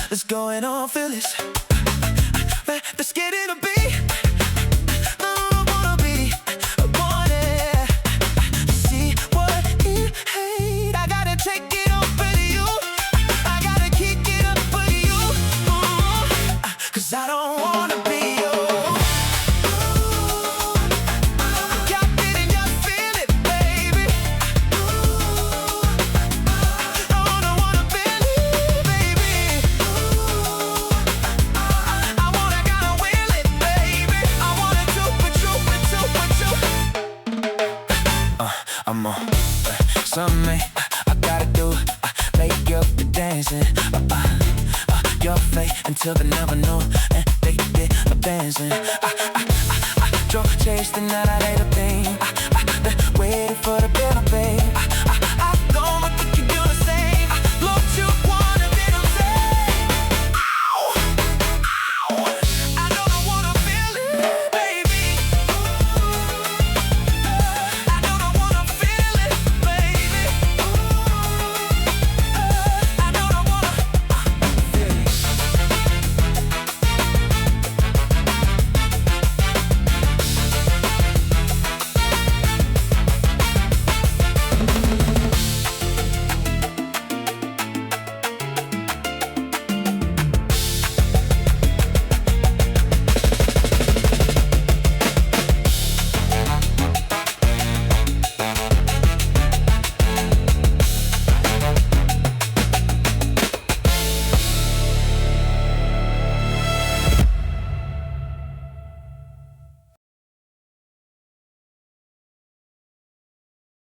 Let's go and all feel this. Let's get in a beat. I wanna be, I want it. See what he hate. I gotta take it up for you. I gotta kick it up for you. Cause I don't wanna be you. I'm on something I gotta do. Make up the dancing. Your fate until they never know. And they get a dancing. Drove, chased the night I laid up.